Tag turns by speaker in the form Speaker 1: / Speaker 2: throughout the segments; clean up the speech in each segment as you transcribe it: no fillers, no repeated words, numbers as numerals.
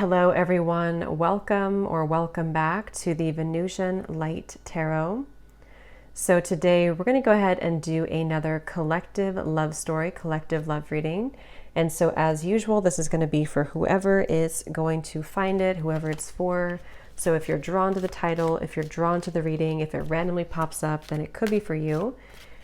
Speaker 1: Hello everyone, welcome back to the Venusian Light Tarot. So today we're going to go ahead and do another collective love story, collective love reading. And so as usual, this is going to be for whoever is going to find it, whoever it's for. So if you're drawn to the title, if you're drawn to the reading, if it randomly pops up, then it could be for you.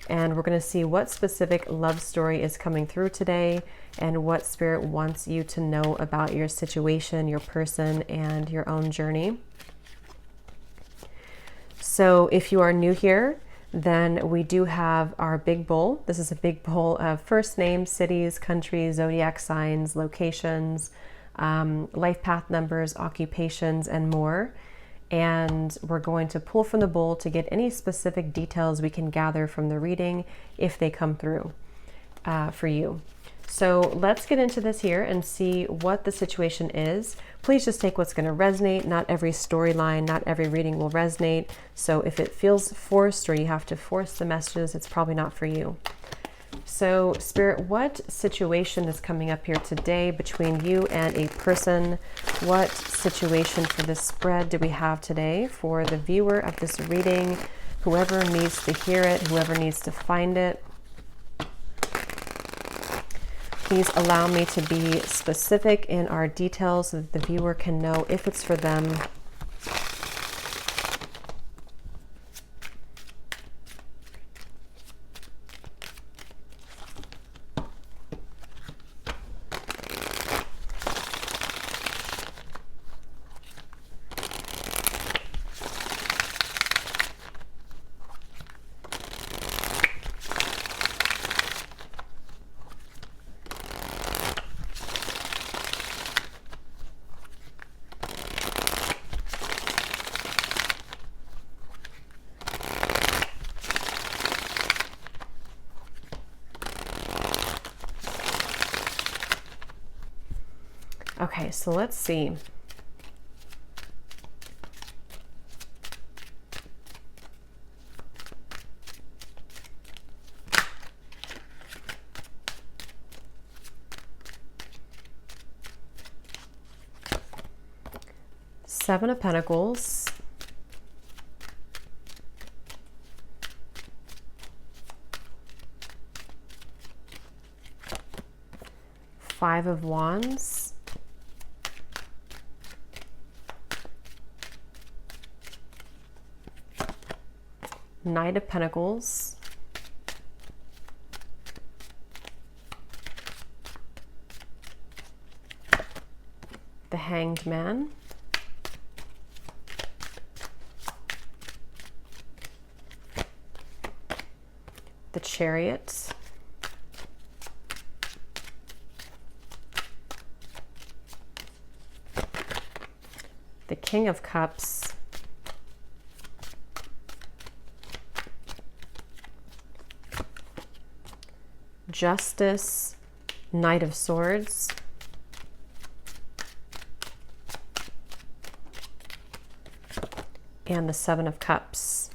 Speaker 1: And we're going to see what specific love story is coming through today and what Spirit wants you to know about your situation, your person, and your own journey. So if you are new here, then we do have our big bowl. This is a big bowl of first names, cities, countries, zodiac signs, locations, life path numbers, occupations, and more. And we're going to pull from the bowl to get any specific details we can gather from the reading if they come through for you. So let's get into this here and see what the situation is. Please just take what's going to resonate. Not every storyline, not every reading will resonate. So if it feels forced or you have to force the messages, it's probably not for you. So Spirit, what situation is coming up here today between you and a person? What situation for this spread do we have today for the viewer of this reading? Whoever needs to hear it, whoever needs to find it. Please allow me to be specific in our details so that the viewer can know if it's for them. Okay, so let's see. Seven of Pentacles. Five of Wands. Knight of Pentacles, the Hanged Man, the Chariot, the King of Cups, Justice, Knight of Swords, and the Seven of Cups.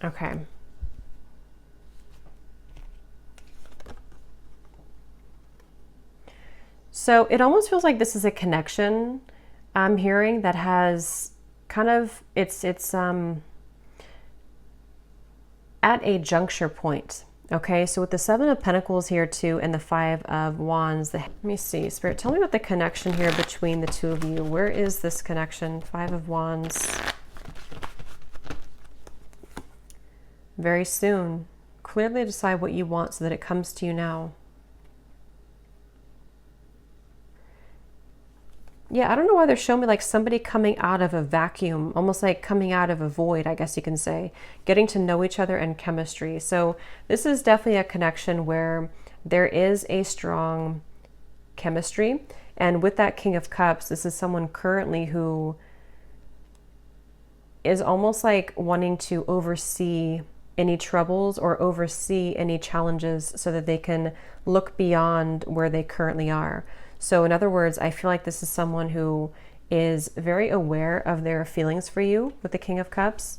Speaker 1: Okay. So it almost feels like this is a connection I'm hearing that has kind of, it's at a juncture point. Okay, so with the Seven of Pentacles here too and the Five of Wands, let me see, Spirit, tell me about the connection here between the two of you. Where is this connection? Five of Wands. Very soon. Clearly decide what you want so that it comes to you now. Yeah, I don't know why they're showing me like somebody coming out of a vacuum, almost like coming out of a void, I guess you can say, getting to know each other and chemistry. So this is definitely a connection where there is a strong chemistry. And with that King of Cups, this is someone currently who is almost like wanting to oversee any troubles or oversee any challenges so that they can look beyond where they currently are. So in other words, I feel like this is someone who is very aware of their feelings for you with the King of Cups.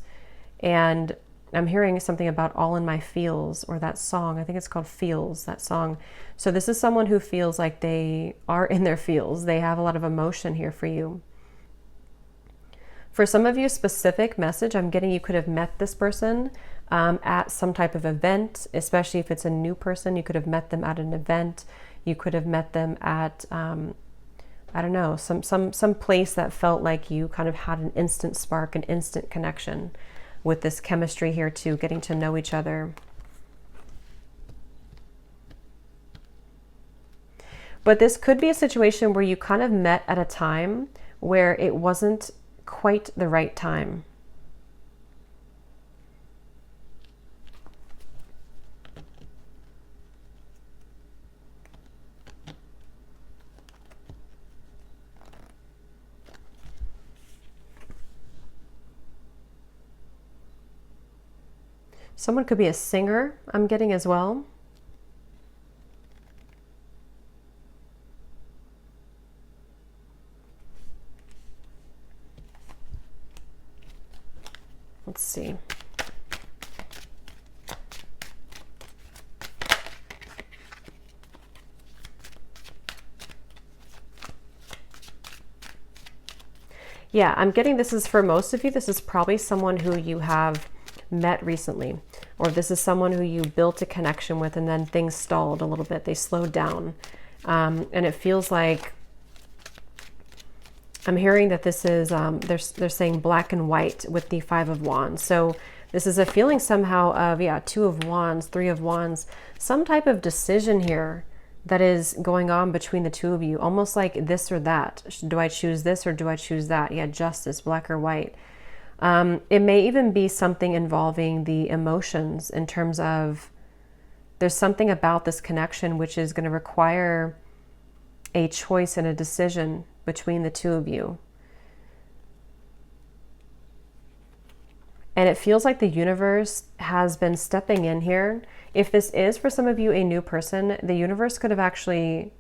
Speaker 1: And I'm hearing something about all in my feels, or that song. I think it's called Feels, that song. So this is someone who feels like they are in their feels. They have a lot of emotion here for you. For some of you, specific message, I'm getting you could have met this person at some type of event, especially if it's a new person. You could have met them at an event. You could have met them at, I don't know, some place that felt like you kind of had an instant spark, an instant connection with this chemistry here too, getting to know each other. But this could be a situation where you kind of met at a time where it wasn't quite the right time. Someone could be a singer, I'm getting as well. Let's see. Yeah, I'm getting this is for most of you, this is probably someone who you have met recently, or this is someone who you built a connection with and then things stalled a little bit. They slowed down. And it feels like I'm hearing that this is, they're saying black and white with the 5 of Wands. So this is a feeling somehow of, yeah, 2 of Wands, 3 of Wands, some type of decision here that is going on between the two of you, almost like this or that. Do I choose this or do I choose that? Yeah, justice, black or white. It may even be something involving the emotions in terms of there's something about this connection which is going to require a choice and a decision between the two of you. And it feels like the universe has been stepping in here. If this is for some of you a new person, the universe could have actually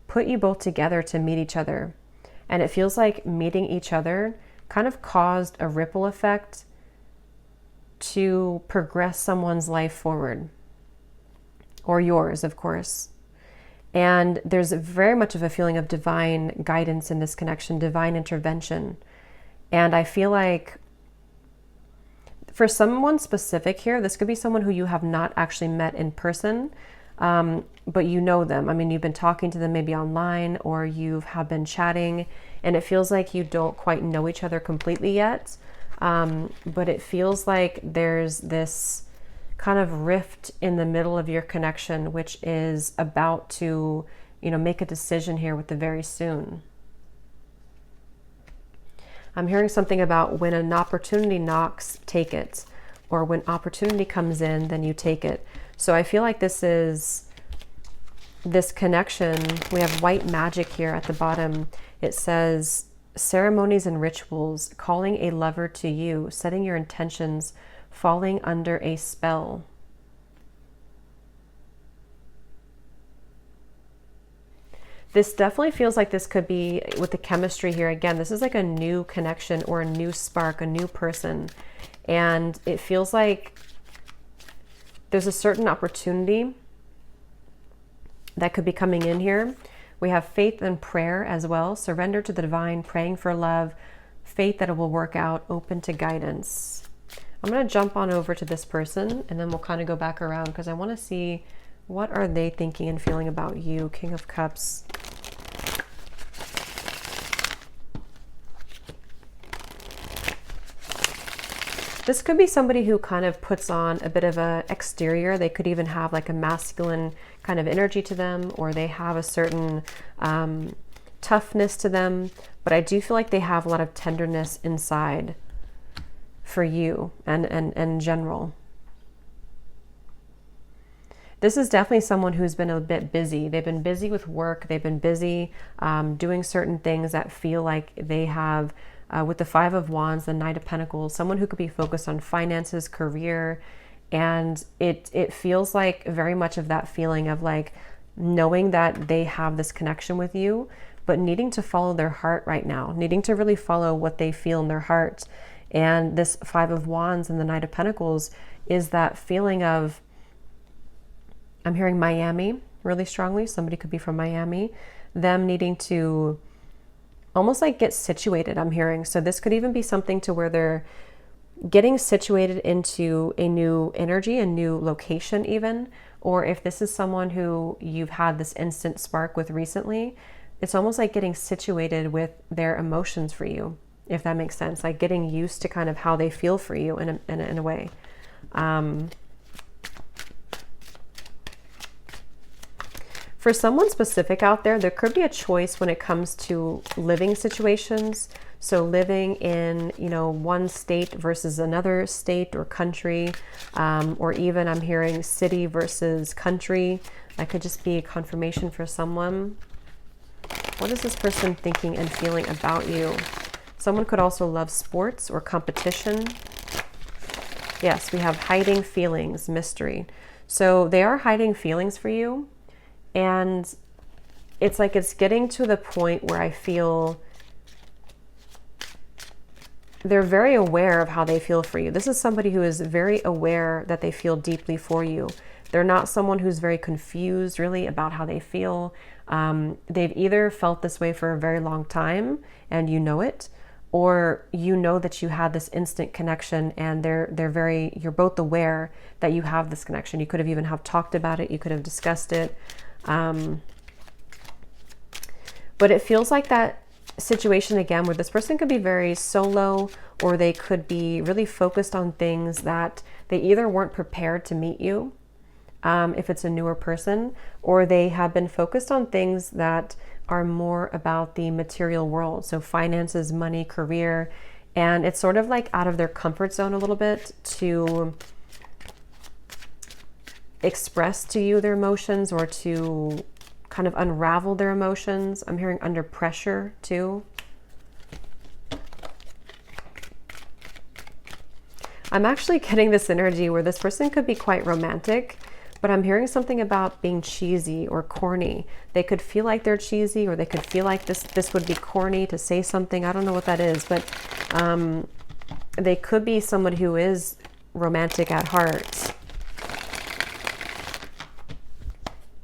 Speaker 1: put you both together to meet each other. And it feels like meeting each other kind of caused a ripple effect to progress someone's life forward. Or yours, of course. And there's very much of a feeling of divine guidance in this connection, divine intervention. And I feel like for someone specific here, this could be someone who you have not actually met in person, but you know them. I mean, you've been talking to them maybe online, or you have been chatting, and it feels like you don't quite know each other completely yet. But it feels like there's this kind of rift in the middle of your connection, which is about to, make a decision here with the very soon. I'm hearing something about when an opportunity knocks, take it. Or when opportunity comes in, then you take it. So I feel like this is this connection. We have white magic here at the bottom. It says ceremonies and rituals, calling a lover to you, setting your intentions, falling under a spell. This definitely feels like this could be with the chemistry here. Again, this is like a new connection or a new spark, a new person. And it feels like there's a certain opportunity that could be coming in here. We have faith and prayer as well. Surrender to the divine, praying for love, faith that it will work out, open to guidance. I'm going to jump on over to this person and then we'll kind of go back around because I want to see what are they thinking and feeling about you, King of Cups. This could be somebody who kind of puts on a bit of an exterior. They could even have like a masculine kind of energy to them, or they have a certain toughness to them. But I do feel like they have a lot of tenderness inside for you and in general. This is definitely someone who's been a bit busy. They've been busy with work. They've been busy doing certain things that feel like they have, with the 5 of Wands, the Knight of Pentacles, someone who could be focused on finances, career. And it feels like very much of that feeling of like knowing that they have this connection with you, but needing to follow their heart right now, needing to really follow what they feel in their heart. And this Five of Wands and the Knight of Pentacles is that feeling of, I'm hearing Miami really strongly. Somebody could be from Miami, them needing to almost like get situated, I'm hearing. So this could even be something to where they're getting situated into a new energy, a new location even. Or if this is someone who you've had this instant spark with recently, it's almost like getting situated with their emotions for you, if that makes sense. Like getting used to kind of how they feel for you in a way. For someone specific out there, there could be a choice when it comes to living situations. So living in, you know, one state versus another state or country, or even I'm hearing city versus country. That could just be a confirmation for someone. What is this person thinking and feeling about you? Someone could also love sports or competition. Yes, we have hiding feelings, mystery. So they are hiding feelings for you. And it's like it's getting to the point where I feel they're very aware of how they feel for you. This is somebody who is very aware that they feel deeply for you. They're not someone who's very confused really about how they feel. They've either felt this way for a very long time and you know it, or you know that you had this instant connection and you're both aware that you have this connection. You could have even have talked about it. You could have discussed it. But it feels like that situation again where this person could be very solo, or they could be really focused on things that they either weren't prepared to meet you, if it's a newer person, or they have been focused on things that are more about the material world. So finances, money, career, and it's sort of like out of their comfort zone a little bit to express to you their emotions or to kind of unravel their emotions. I'm hearing under pressure too. I'm actually getting this energy where this person could be quite romantic, but I'm hearing something about being cheesy or corny. They could feel like they're cheesy, or they could feel like this would be corny to say something. I don't know what that is, but they could be someone who is romantic at heart.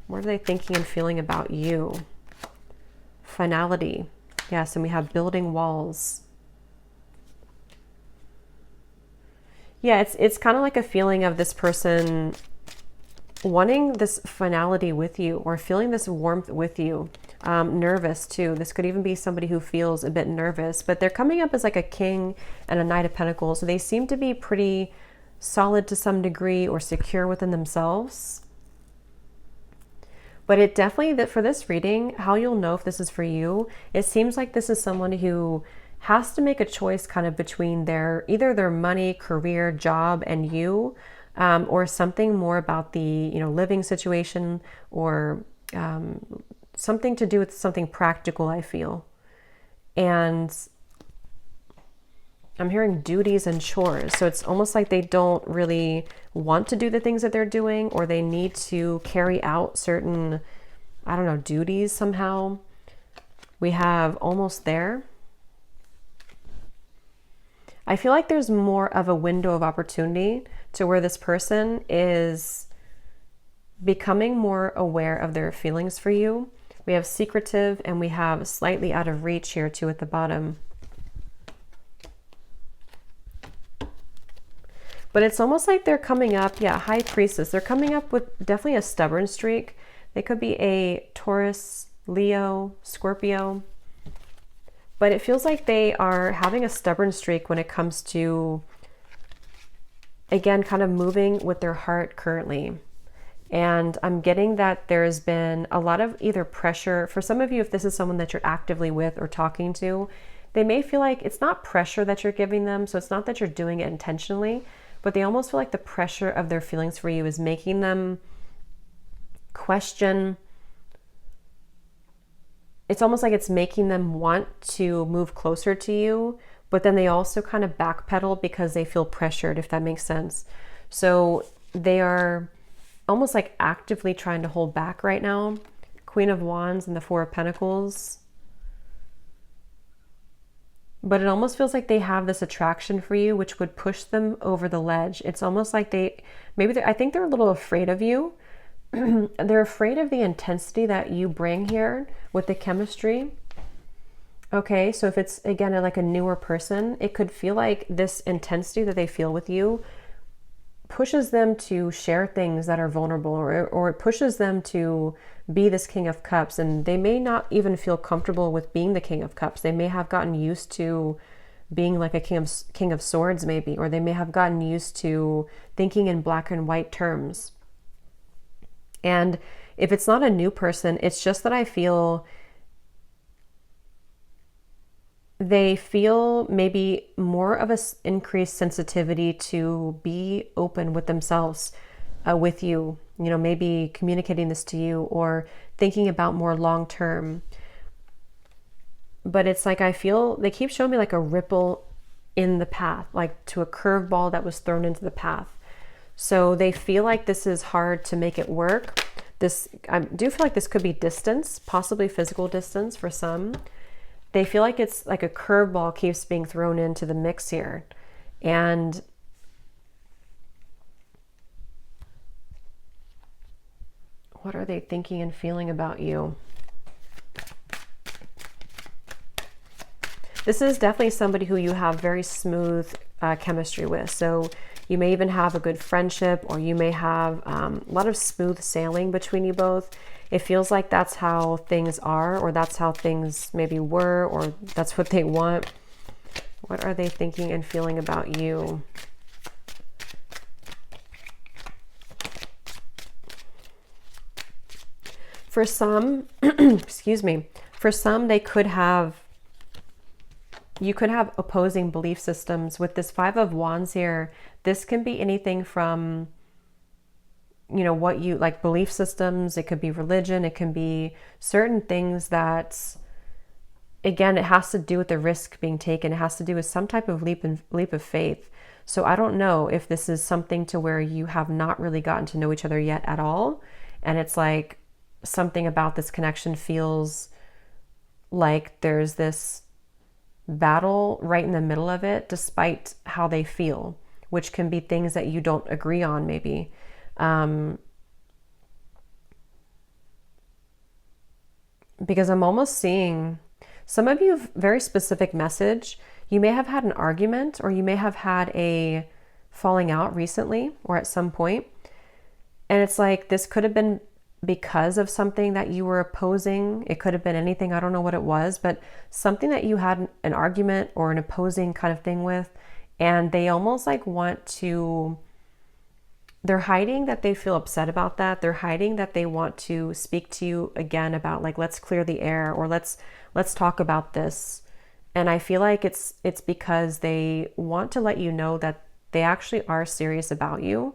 Speaker 1: What are they thinking and feeling about you? Finality. Yes, and we have building walls. Yeah, it's kind of like a feeling of this person wanting this finality with you, or feeling this warmth with you. Nervous too. This could even be somebody who feels a bit nervous, but they're coming up as like a king and a Knight of Pentacles. So they seem to be pretty solid to some degree, or secure within themselves. But it definitely, that for this reading, how you'll know if this is for you, it seems like this is someone who has to make a choice kind of between either their money, career, job, and you, or something more about the, you know, living situation, or something to do with something practical, I feel. And I'm hearing duties and chores. So it's almost like they don't really want to do the things that they're doing, or they need to carry out certain, I don't know, duties somehow. We have almost there. I feel like there's more of a window of opportunity to where this person is becoming more aware of their feelings for you. We have secretive, and we have slightly out of reach here too at the bottom. But it's almost like they're coming up, yeah, High Priestess. They're coming up with definitely a stubborn streak. They could be a Taurus, Leo, Scorpio. But it feels like they are having a stubborn streak when it comes to, again, kind of moving with their heart currently. And I'm getting that there's been a lot of either pressure. For some of you, if this is someone that you're actively with or talking to, they may feel like it's not pressure that you're giving them. So it's not that you're doing it intentionally, but they almost feel like the pressure of their feelings for you is making them question. It's almost like it's making them want to move closer to you, but then they also kind of backpedal because they feel pressured, if that makes sense. So they are almost like actively trying to hold back right now. Queen of Wands and the Four of Pentacles. but it almost feels like they have this attraction for you, which would push them over the ledge. It's almost like I think they're a little afraid of you. They're afraid of the intensity that you bring here with the chemistry. Okay, so if it's, again, like a newer person, it could feel like this intensity that they feel with you pushes them to share things that are vulnerable, or it pushes them to be this King of Cups, and they may not even feel comfortable with being the King of Cups. They may have gotten used to being like a King of Swords maybe, or they may have gotten used to thinking in black and white terms. And if it's not a new person, it's just that I feel they feel maybe more of a increased sensitivity to be open with themselves, with you, maybe communicating this to you or thinking about more long term. But it's like, I feel they keep showing me like a ripple in the path, like to a curveball that was thrown into the path. So they feel like this is hard to make it work. I do feel like this could be distance, possibly physical distance for some. They feel like it's like a curveball keeps being thrown into the mix here. And what are they thinking and feeling about you? This is definitely somebody who you have very smooth chemistry with. So you may even have a good friendship, or you may have a lot of smooth sailing between you both. It feels like that's how things are, or that's how things maybe were, or that's what they want. What are they thinking and feeling about you? For some, excuse me, for some, you could have opposing belief systems. With this Five of Wands here, this can be anything from, what you like, belief systems. It could be religion. It can be certain things that, again, it has to do with the risk being taken. It has to do with some type of leap of faith. So I don't know if this is something to where you have not really gotten to know each other yet at all. And it's like something about this connection feels like there's this battle right in the middle of it, despite how they feel, which can be things that you don't agree on maybe. Because I'm almost seeing some of you very specific message. You may have had an argument, or you may have had a falling out recently or at some point. And it's like, this could have been because of something that you were opposing. It could have been anything. I don't know what it was, but something that you had an argument or an opposing kind of thing with. And they almost like they're hiding that they feel upset about that. They're hiding that they want to speak to you again about like, let's clear the air, or let's talk about this. And I feel like it's because they want to let you know that they actually are serious about you,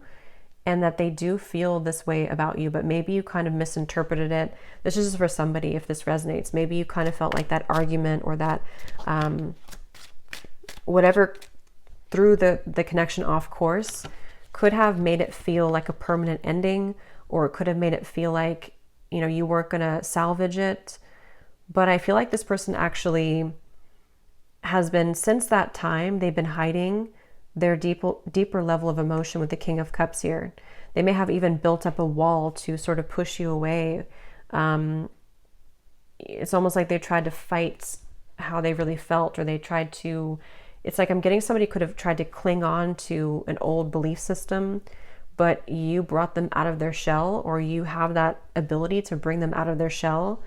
Speaker 1: and that they do feel this way about you, but maybe you kind of misinterpreted it. This is just for somebody, if this resonates. Maybe you kind of felt like that argument or that whatever threw the connection off course could have made it feel like a permanent ending, or it could have made it feel like, you weren't going to salvage it. But I feel like this person actually has been, since that time, they've been hiding their deeper level of emotion with the King of Cups here. They may have even built up a wall to sort of push you away. It's almost like they tried to fight how they really felt, or they tried to, it's like I'm getting somebody could have tried to cling on to an old belief system, but you brought them out of their shell, or you have that ability to bring them out of their shell.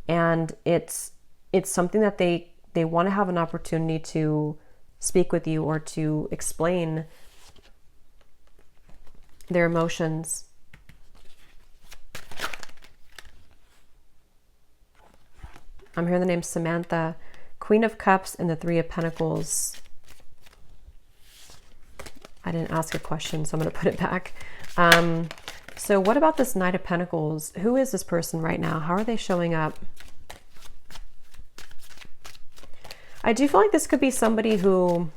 Speaker 1: And it's something that they want to have an opportunity to speak with you, or to explain their emotions. I'm hearing the name Samantha, Queen of Cups, and the Three of Pentacles. I didn't ask a question, so I'm going to put it back. So what about this Knight of Pentacles? Who is this person right now? How are they showing up? I do feel like this could be somebody who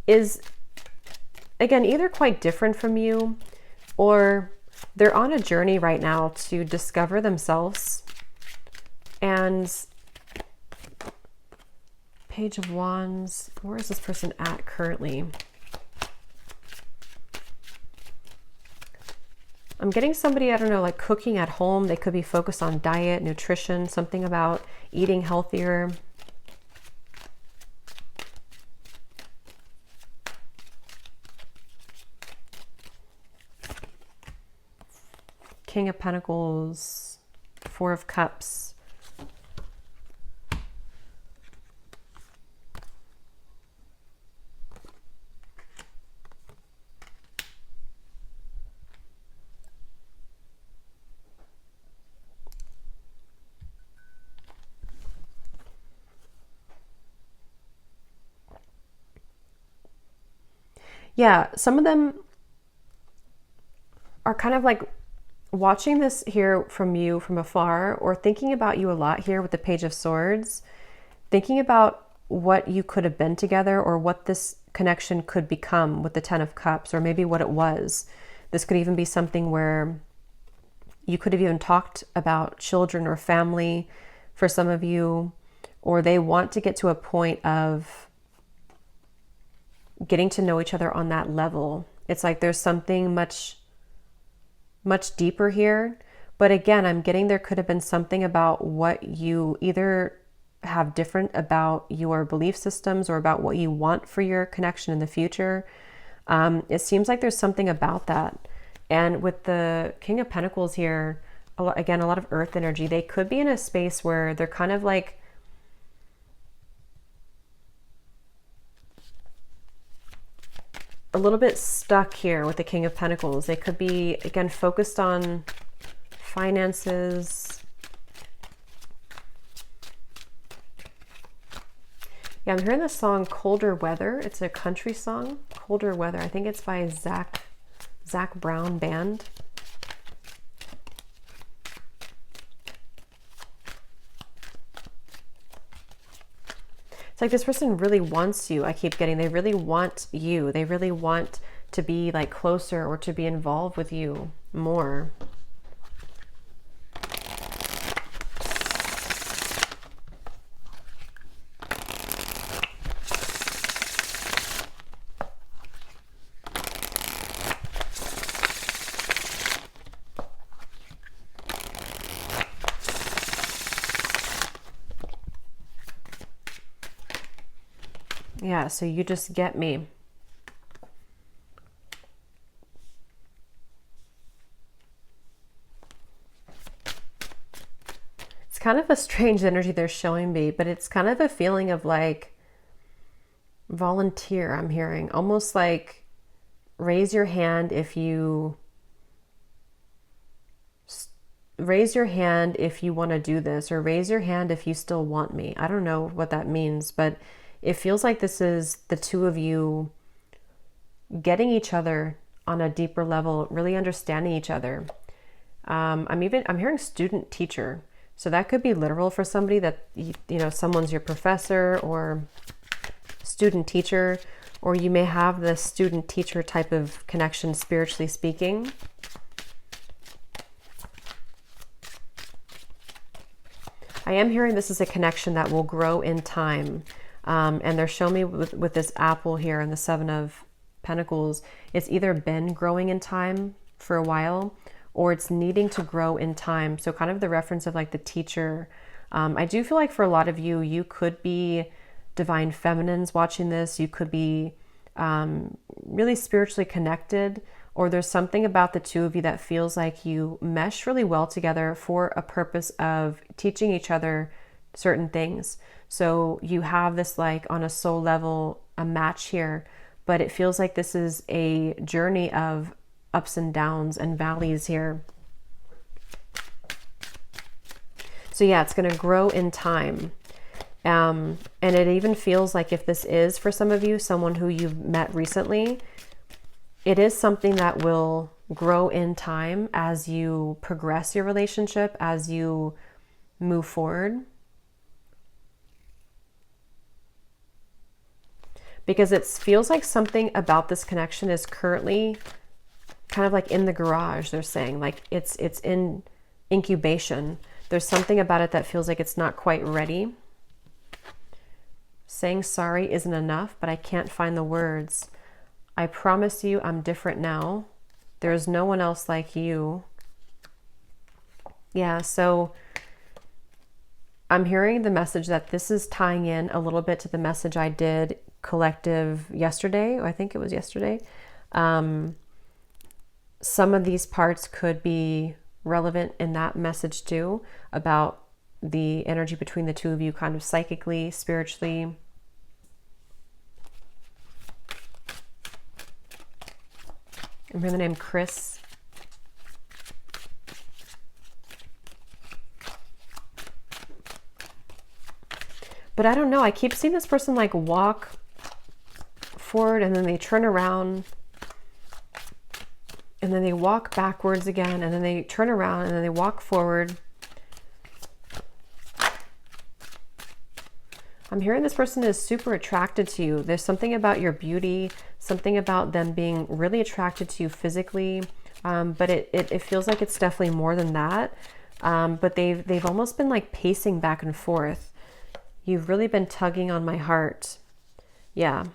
Speaker 1: is, again, either quite different from you, or they're on a journey right now to discover themselves. And Page of Wands. Where is this person at currently? I'm getting somebody, I don't know, like cooking at home. They could be focused on diet, nutrition, something about eating healthier. King of Pentacles, Four of Cups. Yeah, some of them are kind of like watching this here from you from afar, or thinking about you a lot here with the Page of Swords, thinking about what you could have been together or what this connection could become with the Ten of Cups, or maybe what it was. This could even be something where you could have even talked about children or family for some of you, or they want to get to a point of getting to know each other on that level. It's like there's something much deeper here. But again, I'm getting there could have been something about what you either have different about your belief systems or about what you want for your connection in the future. It seems like there's something about that. And with the King of Pentacles here, again, a lot of earth energy, they could be in a space where they're kind of like a little bit stuck here with the King of Pentacles. They could be, again, focused on finances. Yeah, I'm hearing the song Colder Weather. It's a country song, Colder Weather. I think it's by Zach Brown Band. It's like this person really wants you. I keep getting, they really want you. They really want to be like closer or to be involved with you more. Yeah, so you just get me. It's kind of a strange energy they're showing me, but it's kind of a feeling of like volunteer, I'm hearing. Almost like raise your hand if you want to do this, or raise your hand if you still want me. I don't know what that means, but it feels like this is the two of you getting each other on a deeper level, really understanding each other. I'm hearing student teacher. So that could be literal for somebody, that, you know, someone's your professor or student teacher, or you may have the student teacher type of connection, spiritually speaking. I am hearing this is a connection that will grow in time. And they're showing me with this apple here and the Seven of Pentacles, it's either been growing in time for a while, or it's needing to grow in time. So kind of the reference of like the teacher. I do feel like for a lot of you, you could be divine feminines watching this. You could be really spiritually connected, or there's something about the two of you that feels like you mesh really well together for a purpose of teaching each other certain things. So you have this like on a soul level, a match here, but it feels like this is a journey of ups and downs and valleys here. So yeah, it's going to grow in time. And it even feels like if this is for some of you, someone who you've met recently, it is something that will grow in time as you progress your relationship, as you move forward. Because it feels like something about this connection is currently kind of like in the garage, they're saying. Like it's in incubation. There's something about it that feels like it's not quite ready. Saying sorry isn't enough, but I can't find the words. I promise you I'm different now. There's no one else like you. Yeah, so I'm hearing the message that this is tying in a little bit to the message I did collective yesterday. I think it was yesterday. Some of these parts could be relevant in that message too, about the energy between the two of you, kind of psychically, spiritually. I'm hearing the name Chris. But I don't know, I keep seeing this person like walk forward and then they turn around and then they walk backwards again and then they turn around and then they walk forward. I'm hearing this person is super attracted to you. There's something about your beauty, something about them being really attracted to you physically, but it feels like it's definitely more than that. But they've almost been like pacing back and forth. You've really been tugging on my heart. Yeah.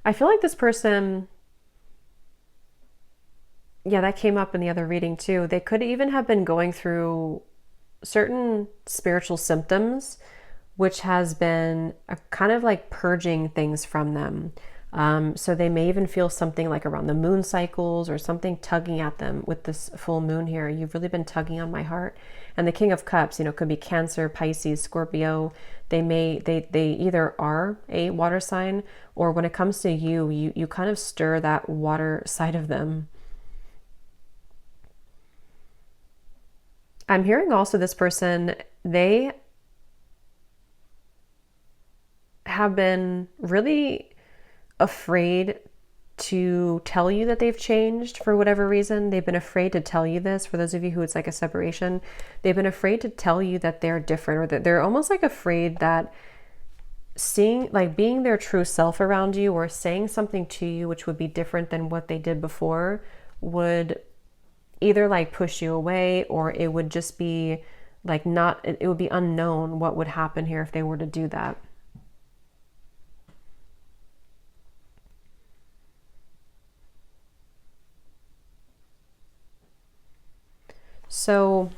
Speaker 1: I feel like this person, yeah, that came up in the other reading too. They could even have been going through certain spiritual symptoms, which has been a kind of like purging things from them. So they may even feel something like around the moon cycles or something tugging at them with this full moon here. You've really been tugging on my heart. And the King of Cups, you know, could be Cancer, Pisces, Scorpio. They either are a water sign, or when it comes to you kind of stir that water side of them. I'm hearing also this person, they have been really afraid to tell you that they've changed for whatever reason. They've been afraid to tell you this. For those of you who it's like a separation, they've been afraid to tell you that they're different, or that they're almost like afraid that being their true self around you or saying something to you which would be different than what they did before would either like push you away, or it would just be like it would be unknown what would happen here if they were to do that. So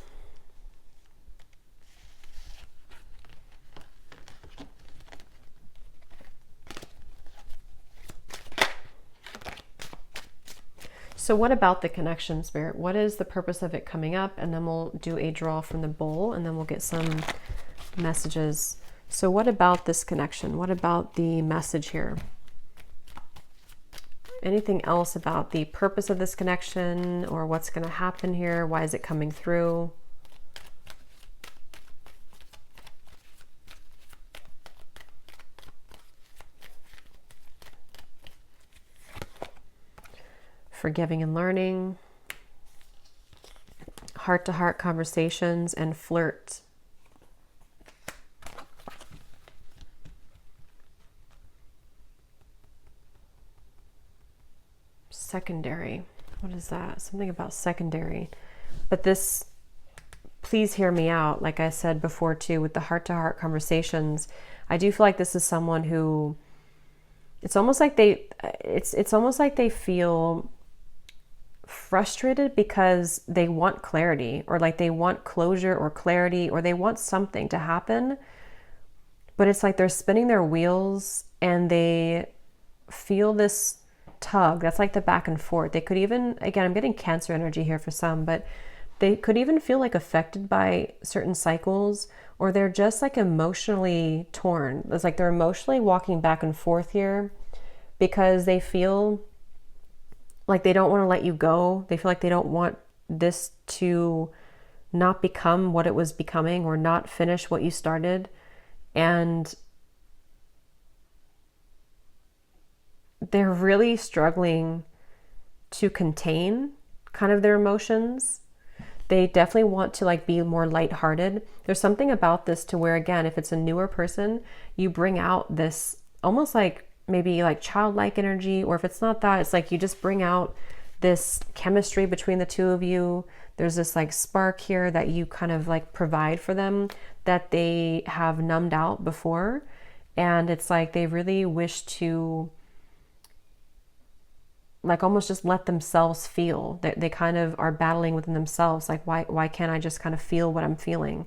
Speaker 1: what about the connection, Spirit? What is the purpose of it coming up? And then we'll do a draw from the bowl and then we'll get some messages. So what about this connection? What about the message here? Anything else about the purpose of this connection or what's going to happen here? Why is it coming through? Forgiving and learning, heart-to-heart conversations, and flirt. Secondary. What is that? Something about secondary. But this, please hear me out. Like I said before too, with the heart-to-heart conversations, I do feel like this is someone who, it's almost like they feel frustrated because they want clarity, or like they want closure or clarity, or they want something to happen, but it's like they're spinning their wheels and they feel this tug. That's like the back and forth. They could even, again, I'm getting Cancer energy here for some, but they could even feel like affected by certain cycles, or they're just like emotionally torn. It's like they're emotionally walking back and forth here because they feel like they don't want to let you go. They feel like they don't want this to not become what it was becoming, or not finish what you started. And they're really struggling to contain kind of their emotions. They definitely want to like be more lighthearted. There's something about this to where, again, if it's a newer person, you bring out this almost like maybe like childlike energy, or if it's not that, it's like you just bring out this chemistry between the two of you there's this like spark here that you kind of like provide for them that they have numbed out before. And it's like they really wish to like almost just let themselves feel. They kind of are battling within themselves. Like, why can't I just kind of feel what I'm feeling?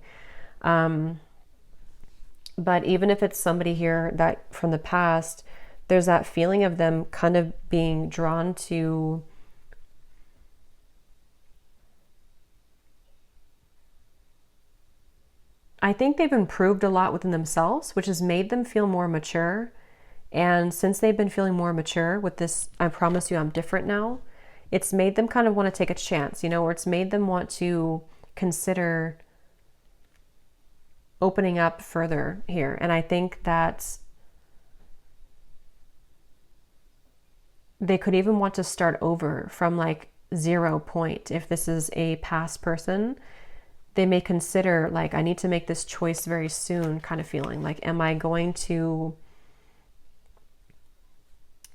Speaker 1: But even if it's somebody here that from the past, there's that feeling of them kind of being drawn to I think they've improved a lot within themselves, which has made them feel more mature. And since they've been feeling more mature with this, I promise you I'm different now, it's made them kind of want to take a chance, you know, or it's made them want to consider opening up further here. And I think that they could even want to start over from like 0 point. If this is a past person, they may consider like, I need to make this choice very soon kind of feeling. Like, am I going to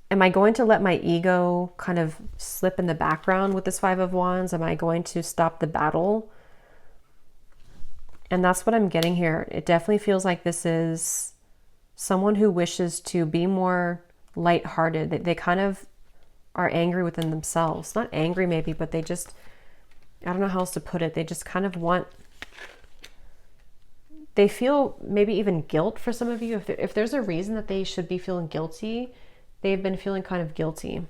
Speaker 1: let my ego kind of slip in the background with this Five of Wands? Am I going to stop the battle? And that's what I'm getting here. It definitely feels like this is someone who wishes to be more lighthearted. They kind of are angry within themselves. Not angry maybe, but they just, I don't know how else to put it. They just kind of want, they feel maybe even guilt for some of you. If there's a reason that they should be feeling guilty, they've been feeling kind of guilty.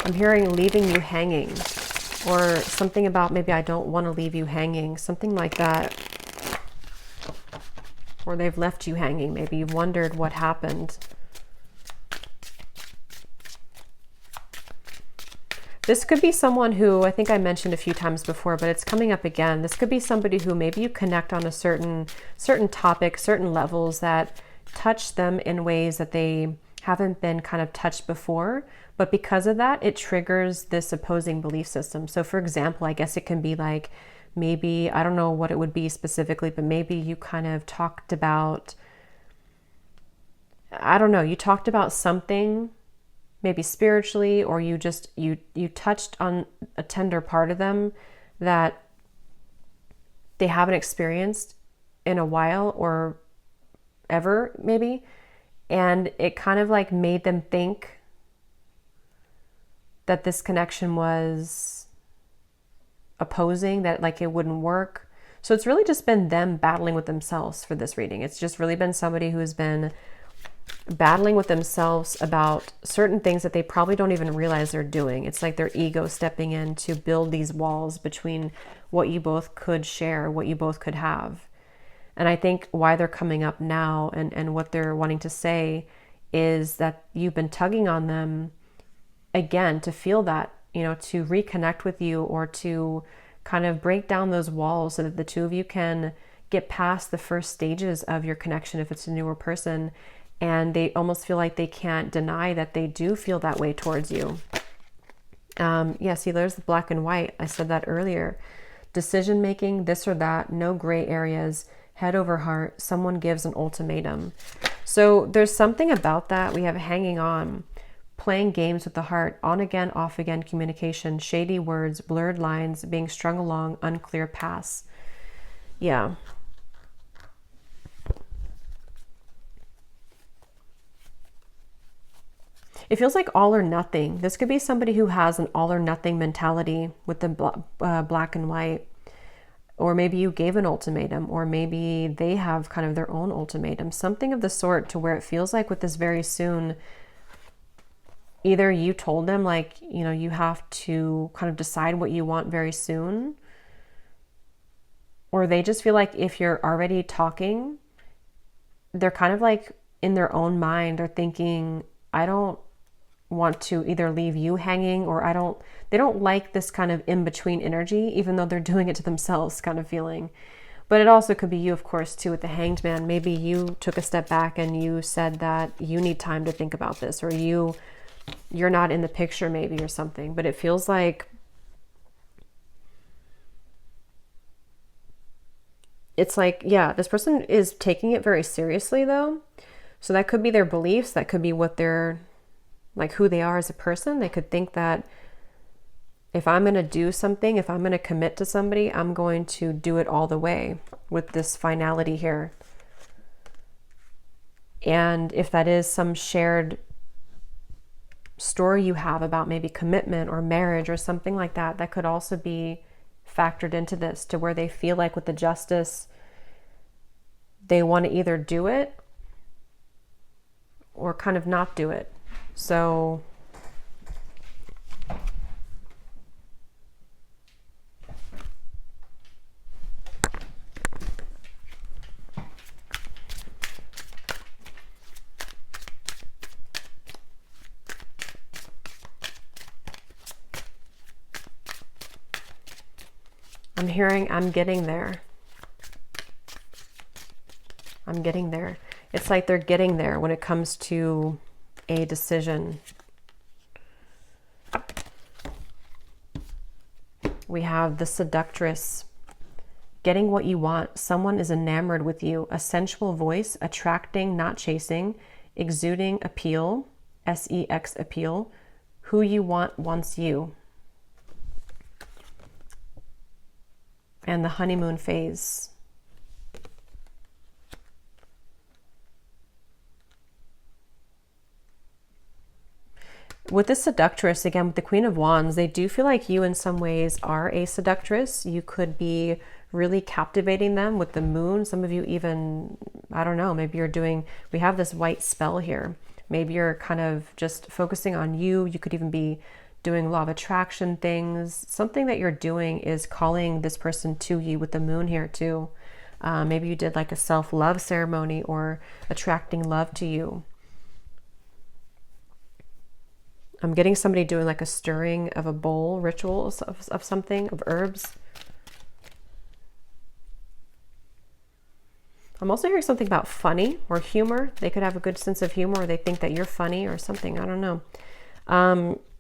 Speaker 1: I'm hearing leaving you hanging, or something about maybe I don't want to leave you hanging, something like that. Or they've left you hanging. Maybe you've wondered what happened. This could be someone who I think I mentioned a few times before, but it's coming up again. This could be somebody who maybe you connect on a certain topic, certain levels that touch them in ways that they haven't been kind of touched before. But because of that, it triggers this opposing belief system. So for example, I guess it can be like, maybe, I don't know what it would be specifically, but maybe you kind of talked about, I don't know, you talked about something maybe spiritually, or you just, you touched on a tender part of them that they haven't experienced in a while or ever maybe. And it kind of like made them think that this connection was opposing, that like it wouldn't work. So it's really just been them battling with themselves for this reading. It's just really been somebody who has been battling with themselves about certain things that they probably don't even realize they're doing. It's like their ego stepping in to build these walls between what you both could share, what you both could have. And I think why they're coming up now and what they're wanting to say is that you've been tugging on them again to feel that, you know, to reconnect with you, or to kind of break down those walls so that the two of you can get past the first stages of your connection if it's a newer person. And they almost feel like they can't deny that they do feel that way towards you. Yeah, see, there's the black and white. I said that earlier. Decision making, this or that, no gray areas, head over heart. Someone gives an ultimatum. So there's something about that. We have hanging on, playing games with the heart, on again, off again communication, shady words, blurred lines, being strung along, unclear paths. Yeah. It feels like all or nothing. This could be somebody who has an all or nothing mentality with the black and white. Or maybe you gave an ultimatum, or maybe they have kind of their own ultimatum, something of the sort, to where it feels like with this very soon, either you told them like, you know, you have to kind of decide what you want very soon, or they just feel like if you're already talking, they're kind of like in their own mind are thinking, I don't want to either leave you hanging, or they don't like this kind of in-between energy, even though they're doing it to themselves kind of feeling. But it also could be you, of course, too, with the Hanged Man. Maybe you took a step back and you said that you need time to think about this, or you you're not in the picture maybe or something, but it feels like it's like, yeah, this person is taking it very seriously though. So that could be their beliefs. That could be what they're like, who they are as a person. They could think that if I'm going to do something, if I'm going to commit to somebody, I'm going to do it all the way with this finality here. And if that is some shared story you have about maybe commitment or marriage or something like that, that could also be factored into this, to where they feel like with the justice, they want to either do it or kind of not do it. So I'm hearing, I'm getting there. I'm getting there. It's like they're getting there when it comes to a decision. We have the seductress. Getting what you want. Someone is enamored with you. A sensual voice, attracting, not chasing, exuding appeal, sex appeal. Who you want wants you. And the honeymoon phase. With the seductress, again, with the Queen of Wands, they do feel like you in some ways are a seductress. You could be really captivating them with the moon. Some of you even, I don't know, maybe you're doing, we have this white spell here. Maybe you're kind of just focusing on you. You could even be doing law of attraction things. Something that you're doing is calling this person to you with the moon here too. Maybe you did like a self-love ceremony or attracting love to you. I'm getting somebody doing like a stirring of a bowl ritual of something, of herbs. I'm also hearing something about funny or humor. They could have a good sense of humor, or they think that you're funny or something. I don't know.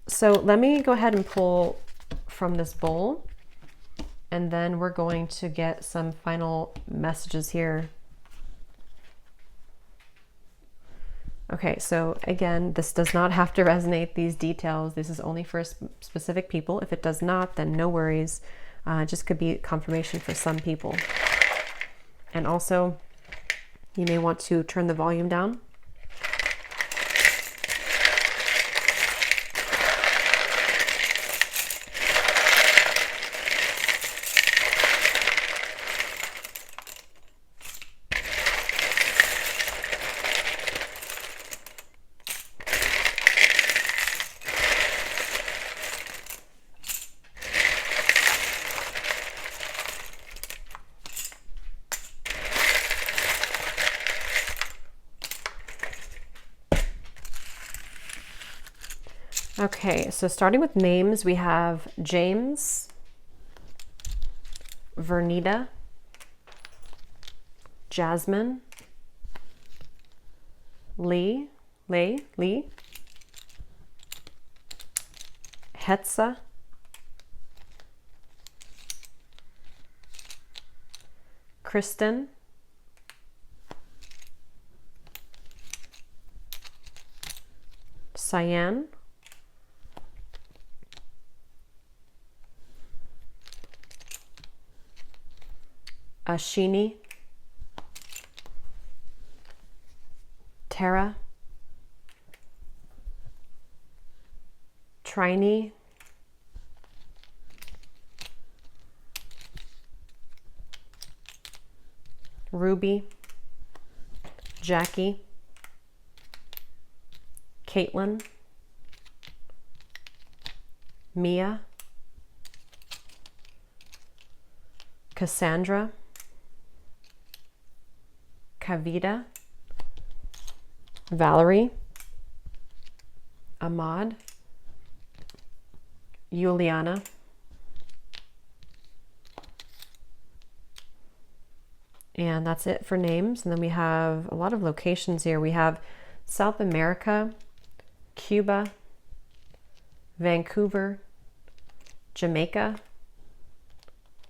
Speaker 1: So let me go ahead and pull from this bowl, and then we're going to get some final messages here. Okay, so again, this does not have to resonate, these details. This is only for specific people. If it does not, then no worries. It just could be confirmation for some people. And also, you may want to turn the volume down. Okay, so starting with names, we have James, Vernita, Jasmine, Lee, Hetza, Kristen, Cyan, Ashini, Tara, Trini, Ruby, Jackie, Caitlin, Mia, Cassandra, Kavita, Valerie, Ahmad, Juliana, and that's it for names. And then we have a lot of locations here. We have South America, Cuba, Vancouver, Jamaica,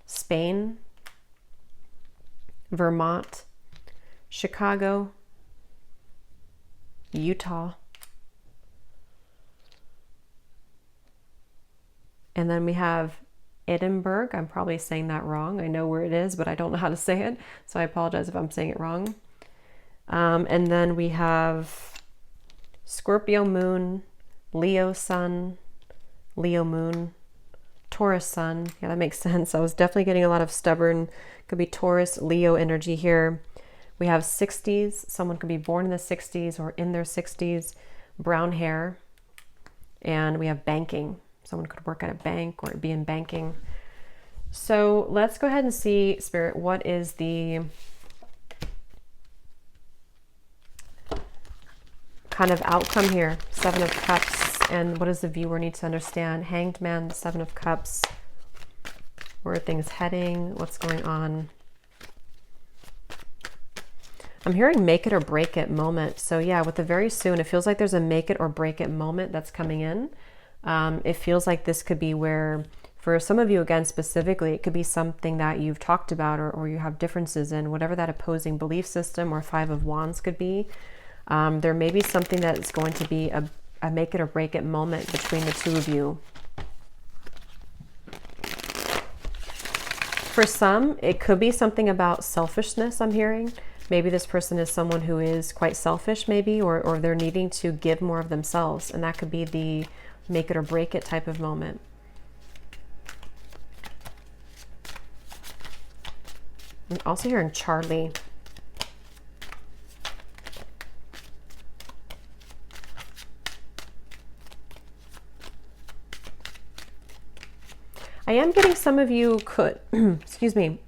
Speaker 1: Spain, Vermont, Chicago, Utah, and then we have Edinburgh. I'm probably saying that wrong. I know where it is, but I don't know how to say it, so I apologize if I'm saying it wrong. And then we have Scorpio moon, Leo sun, Leo moon, Taurus sun. Yeah, that makes sense. I was definitely getting a lot of stubborn, could be Taurus, Leo energy here. We have 60s. Someone could be born in the 60s or in their 60s, brown hair. And we have banking. Someone could work at a bank or be in banking. So let's go ahead and see, Spirit, what is the kind of outcome here? Seven of Cups. And what does the viewer need to understand? Hanged Man, Seven of Cups. Where are things heading? What's going on? I'm hearing make it or break it moment. So yeah, with the very soon, it feels like there's a make it or break it moment that's coming in. It feels like this could be where, for some of you, again, specifically, it could be something that you've talked about or you have differences in, whatever that opposing belief system or Five of Wands could be. There may be something that's going to be a make it or break it moment between the two of you. For some, it could be something about selfishness, I'm hearing. Maybe this person is someone who is quite selfish, maybe, or they're needing to give more of themselves. And that could be the make it or break it type of moment. I'm also hearing Charlie. I am getting some of you could, excuse me,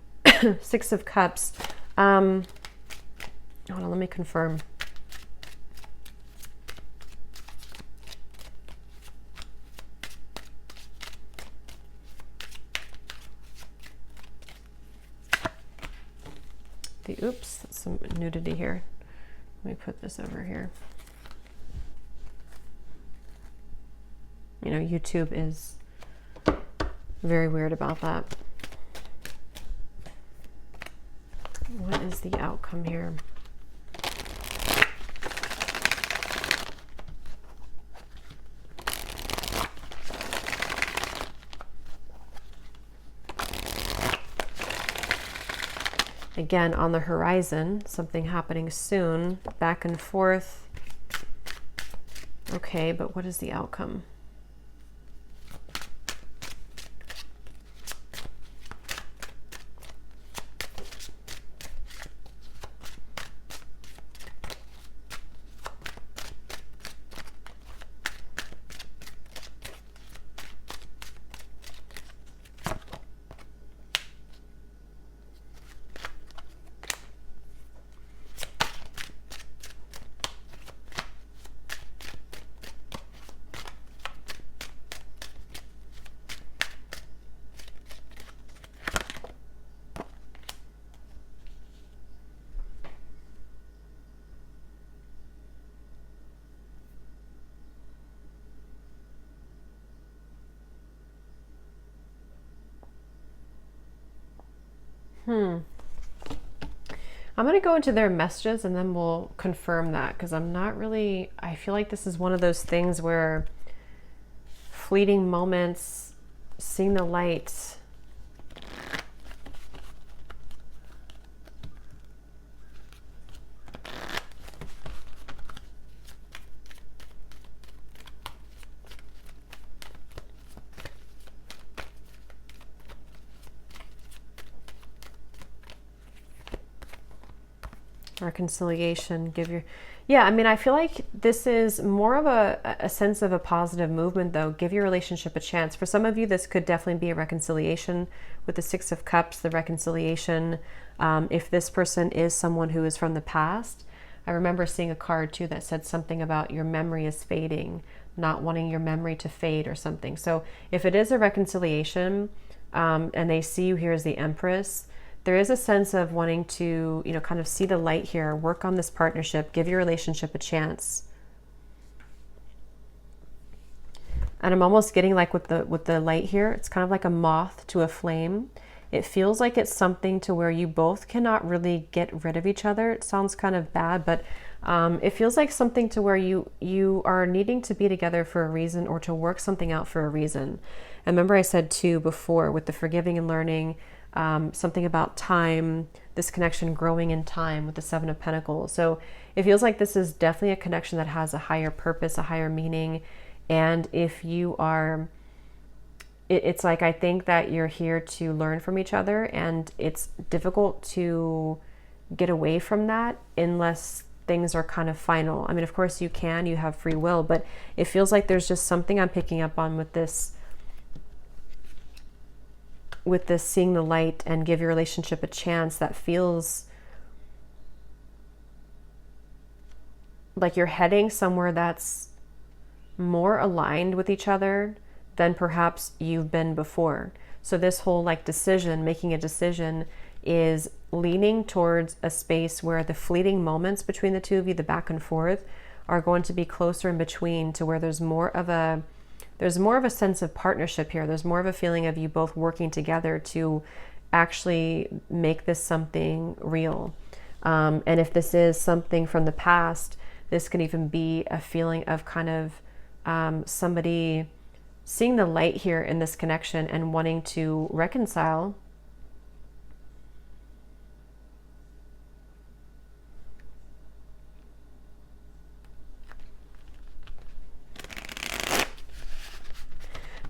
Speaker 1: Six of Cups. Hold on, let me confirm. Oops, that's some nudity here. Let me put this over here. You know, YouTube is very weird about that. What is the outcome here? Again, on the horizon, something happening soon, back and forth. Okay, but what is the outcome? I'm going to go into their messages and then we'll confirm that, because I'm not really, I feel like this is one of those things where fleeting moments, seeing the light. Reconciliation, yeah, I mean, I feel like this is more of a sense of a positive movement, though. Give your relationship a chance. For some of you, this could definitely be a reconciliation with the Six of Cups, the reconciliation. If this person is someone who is from the past, I remember seeing a card too that said something about your memory is fading, not wanting your memory to fade or something. So if it is a reconciliation, and they see you here as the Empress, there is a sense of wanting to, you know, kind of see the light here, work on this partnership, give your relationship a chance. And I'm almost getting like with the light here, it's kind of like a moth to a flame. It feels like it's something to where you both cannot really get rid of each other. It sounds kind of bad, but it feels like something to where you are needing to be together for a reason, or to work something out for a reason. And remember I said too before with the forgiving and learning, something about time, this connection growing in time with the Seven of Pentacles. So it feels like this is definitely a connection that has a higher purpose, a higher meaning. And if you are, it's like, I think that you're here to learn from each other, and it's difficult to get away from that unless things are kind of final. I mean, of course you have free will, but it feels like there's just something I'm picking up on with this seeing the light and give your relationship a chance, that feels like you're heading somewhere that's more aligned with each other than perhaps you've been before. So this whole like decision, making a decision, is leaning towards a space where the fleeting moments between the two of you, the back and forth, are going to be closer in between, to where there's more of a sense of partnership here. There's more of a feeling of you both working together to actually make this something real. And if this is something from the past, this could even be a feeling of kind of somebody seeing the light here in this connection and wanting to reconcile.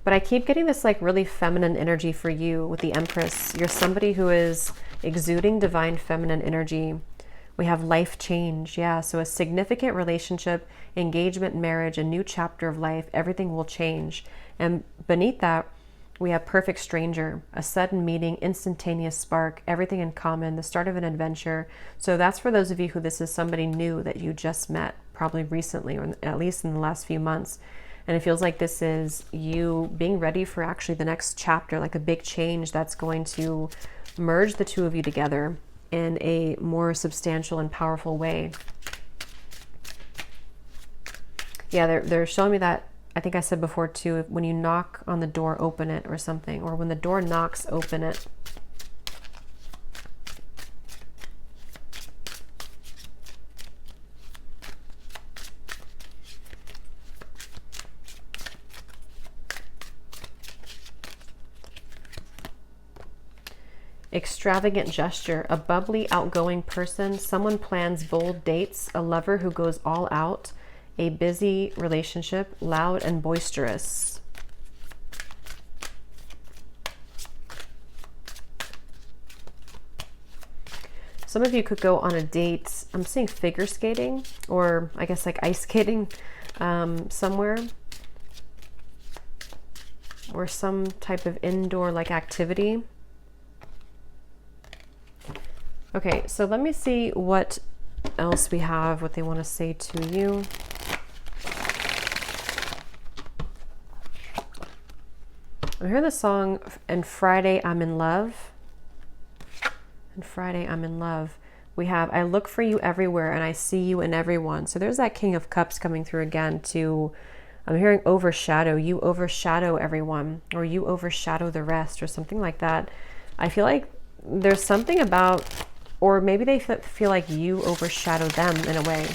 Speaker 1: But I keep getting this like really feminine energy for you with the Empress. You're somebody who is exuding divine feminine energy. We have life change. Yeah. So a significant relationship, engagement, marriage, a new chapter of life, everything will change. And beneath that, we have perfect stranger, a sudden meeting, instantaneous spark, everything in common, the start of an adventure. So that's for those of you who this is somebody new that you just met probably recently, or at least in the last few months. And it feels like this is you being ready for actually the next chapter, like a big change that's going to merge the two of you together in a more substantial and powerful way. Yeah, they're showing me that, I think I said before too, when you knock on the door, open it, or something, or when the door knocks, open it. Extravagant gesture, a bubbly, outgoing person, someone plans bold dates, a lover who goes all out, a busy relationship, loud and boisterous. Some of you could go on a date. I'm seeing figure skating, or I guess like ice skating somewhere, or some type of indoor like activity. Okay, so let me see what else we have, what they want to say to you. I hear the song, And Friday I'm in Love. And Friday I'm in Love. We have, I look for you everywhere and I see you in everyone. So there's that King of Cups coming through again to, I'm hearing overshadow. You overshadow everyone, or you overshadow the rest, or something like that. I feel like there's something about, or maybe they feel like you overshadow them in a way.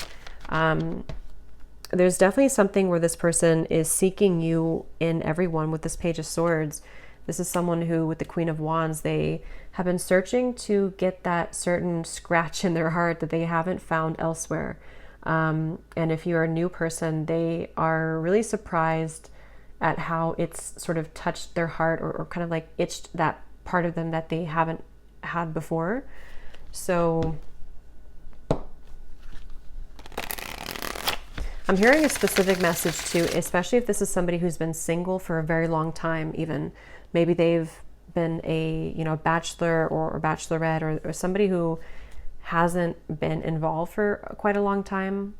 Speaker 1: There's definitely something where this person is seeking you in everyone with this Page of Swords. This is someone who, with the Queen of Wands, they have been searching to get that certain scratch in their heart that they haven't found elsewhere. And if you're a new person, they are really surprised at how it's sort of touched their heart, or kind of like itched that part of them that they haven't had before. So I'm hearing a specific message too, especially if this is somebody who's been single for a very long time. Even maybe they've been a bachelor or bachelorette, or somebody who hasn't been involved for quite a long time.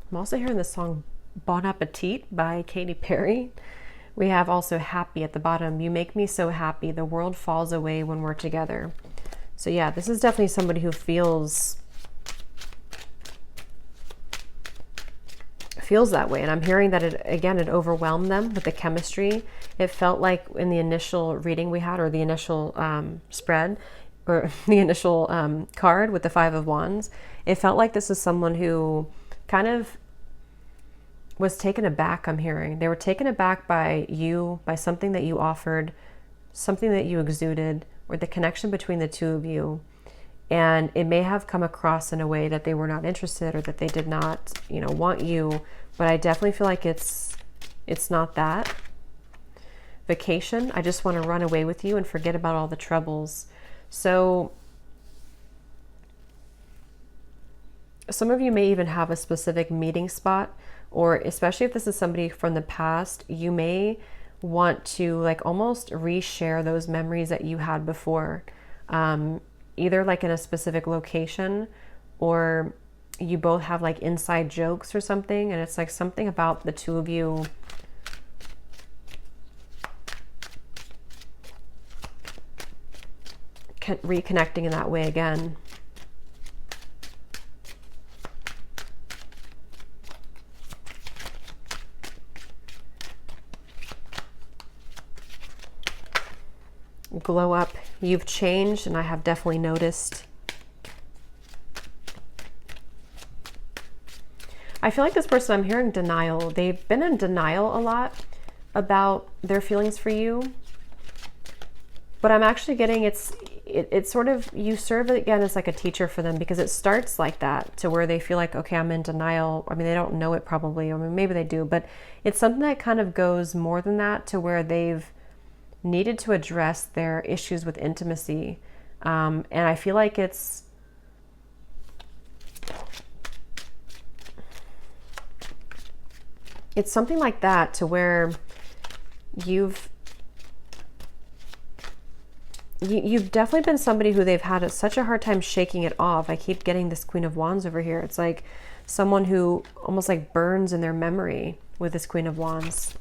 Speaker 1: I'm also hearing the song Bon Appetit by Katy Perry. We have also happy at the bottom. You make me so happy. The world falls away when we're together. So yeah, this is definitely somebody who feels that way. And I'm hearing that it overwhelmed them with the chemistry. It felt like in the initial reading we had, or the initial spread, or the initial card with the Five of Wands, it felt like this is someone who kind of was taken aback. I'm hearing they were taken aback by you, by something that you offered, something that you exuded, or the connection between the two of you. And it may have come across in a way that they were not interested, or that they did not, want you. But I definitely feel like it's not that. Vacation, I just want to run away with you and forget about all the troubles. So some of you may even have a specific meeting spot, or especially if this is somebody from the past, you may want to like almost reshare those memories that you had before, either like in a specific location, or you both have like inside jokes or something, and it's like something about the two of you reconnecting in that way again. Glow up. You've changed, and I have definitely noticed. I feel like this person, I'm hearing denial. They've been in denial a lot about their feelings for you. But I'm actually getting it's sort of, you serve it again as like a teacher for them, because it starts like that, to where they feel like, okay, I'm in denial. I mean, they don't know it probably. I mean, maybe they do, but it's something that kind of goes more than that, to where they've needed to address their issues with intimacy. And I feel like it's something like that, to where you've definitely been somebody who they've had such a hard time shaking it off. I keep getting this Queen of Wands over here. It's like someone who almost like burns in their memory with this Queen of Wands.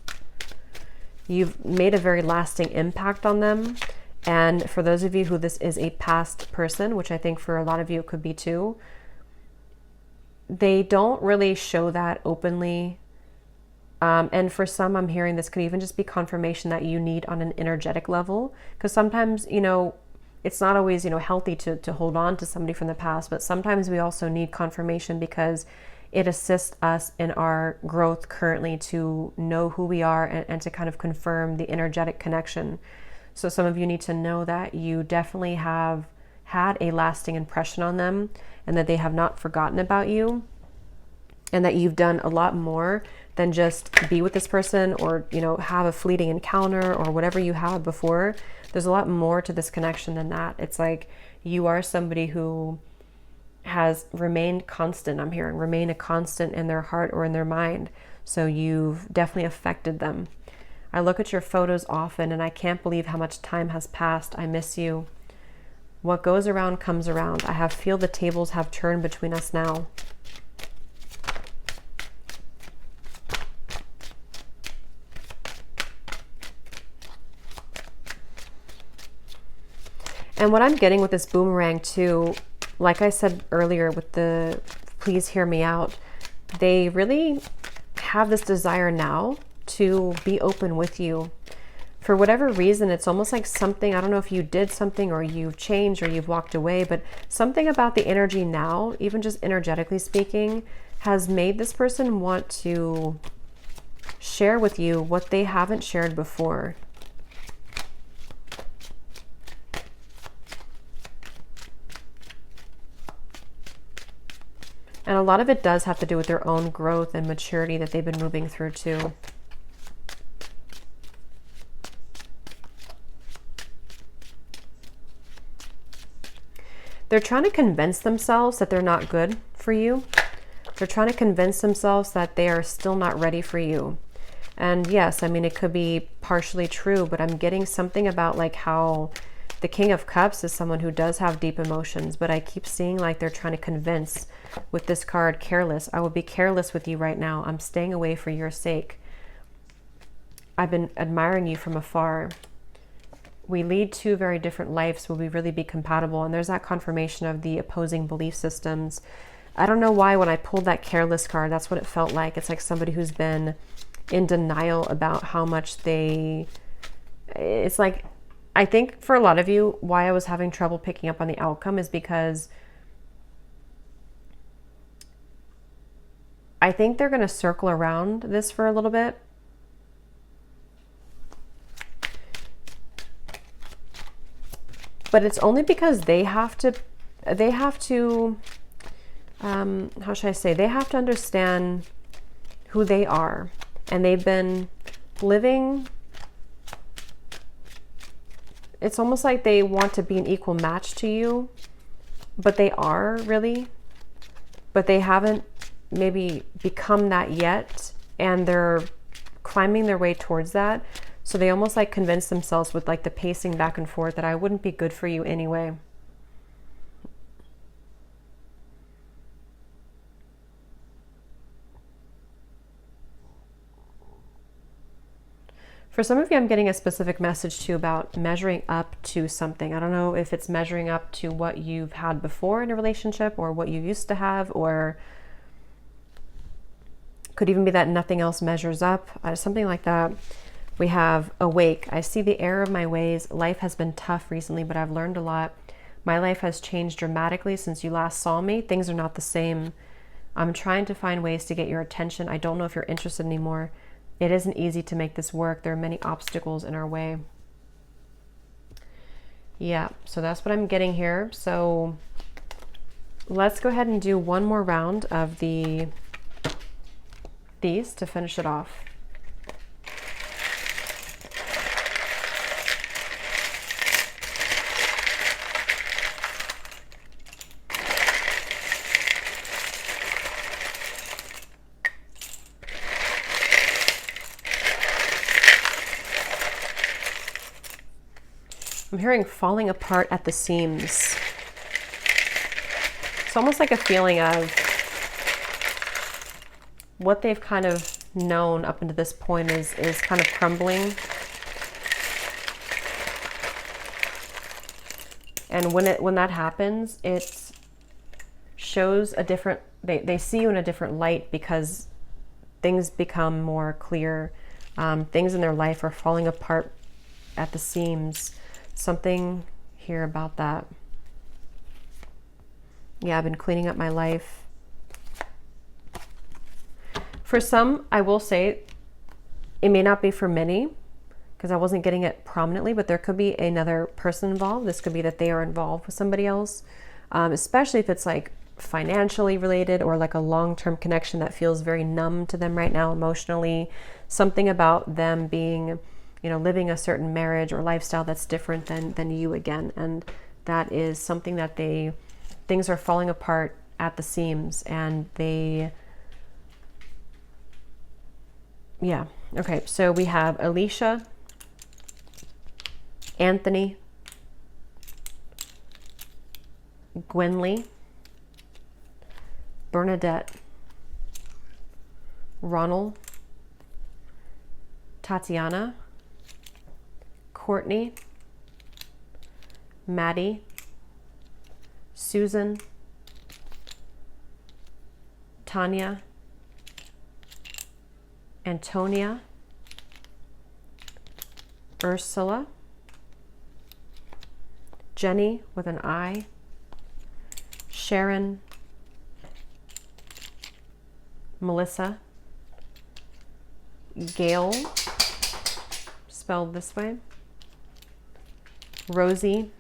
Speaker 1: You've made a very lasting impact on them. And for those of you who this is a past person, which I think for a lot of you it could be too, they don't really show that openly. And for some, I'm hearing this could even just be confirmation that you need on an energetic level. Because sometimes, it's not always, healthy to hold on to somebody from the past, but sometimes we also need confirmation, because it assists us in our growth currently to know who we are, and to kind of confirm the energetic connection. So some of you need to know that you definitely have had a lasting impression on them, and that they have not forgotten about you, and that you've done a lot more than just be with this person, or, have a fleeting encounter, or whatever you had before. There's a lot more to this connection than that. It's like you are somebody who has remained constant. I'm hearing remain a constant in their heart or in their mind. So you've definitely affected them. I look at your photos often, and I can't believe how much time has passed. I miss you. What goes around comes around. I feel the tables have turned between us now. And what I'm getting with this boomerang too, like I said earlier with the please hear me out, they really have this desire now to be open with you. For whatever reason, it's almost like something, I don't know if you did something, or you've changed, or you've walked away, but something about the energy now, even just energetically speaking, has made this person want to share with you what they haven't shared before. And a lot of it does have to do with their own growth and maturity that they've been moving through too. They're trying to convince themselves that they're not good for you. They're trying to convince themselves that they are still not ready for you. And yes, I mean, it could be partially true, but I'm getting something about like how The King of Cups is someone who does have deep emotions, but I keep seeing like they're trying to convince with this card, careless. I will be careless with you right now. I'm staying away for your sake. I've been admiring you from afar. We lead two very different lives. Will we really be compatible? And there's that confirmation of the opposing belief systems. I don't know why when I pulled that careless card, that's what it felt like. It's like somebody who's been in denial about how much it's like, I think for a lot of you, why I was having trouble picking up on the outcome is because I think they're going to circle around this for a little bit. But it's only because they have to, how should I say? They have to understand who they are. And they've been living, it's almost like they want to be an equal match to you, but they are really, but they haven't maybe become that yet. And they're climbing their way towards that. So they almost like convince themselves with like the pacing back and forth that I wouldn't be good for you anyway. For some of you, I'm getting a specific message too about measuring up to something. I don't know if it's measuring up to what you've had before in a relationship or what you used to have, or could even be that nothing else measures up, something like that. We have awake. I see the error of my ways. Life has been tough recently, but I've learned a lot. My life has changed dramatically since you last saw me. Things are not the same. I'm trying to find ways to get your attention. I don't know if you're interested anymore. It isn't easy to make this work. There are many obstacles in our way. Yeah, so that's what I'm getting here. So let's go ahead and do one more round of these to finish it off. I'm hearing falling apart at the seams. It's almost like a feeling of what they've kind of known up until this point is kind of crumbling. And when that happens, it shows a different, they see you in a different light because things become more clear. Things in their life are falling apart at the seams. Something here about that. Yeah, I've been cleaning up my life. For some, I will say, it may not be for many, because I wasn't getting it prominently, but there could be another person involved. This could be that they are involved with somebody else, especially if it's like financially related or like a long-term connection that feels very numb to them right now emotionally. Something about them being, living a certain marriage or lifestyle that's different than you again. And that is something that things are falling apart at the seams, and yeah. Okay, so we have Alicia, Anthony, Gwenly, Bernadette, Ronald, Tatiana, Courtney, Maddie, Susan, Tanya, Antonia, Ursula, Jenny with an I, Sharon, Melissa, Gail, spelled this way, Rosie,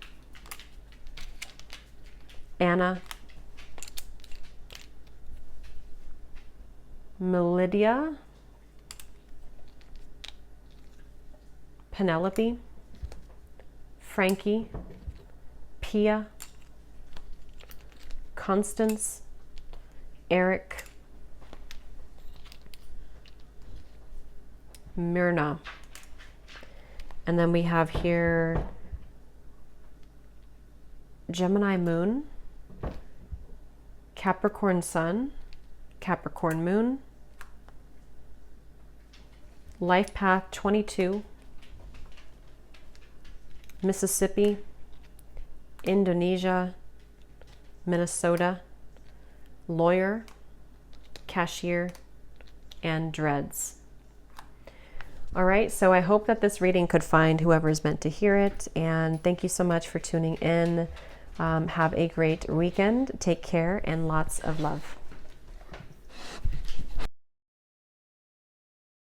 Speaker 1: Anna, Melidia, Penelope, Frankie, Pia, Constance, Eric, Myrna. And then we have here Gemini moon, Capricorn sun, Capricorn moon, life path 22, Mississippi, Indonesia, Minnesota, lawyer, cashier, and dreads. All right, so I hope that this reading could find whoever is meant to hear it, and thank you so much for tuning in. Have a great weekend. Take care and lots of love.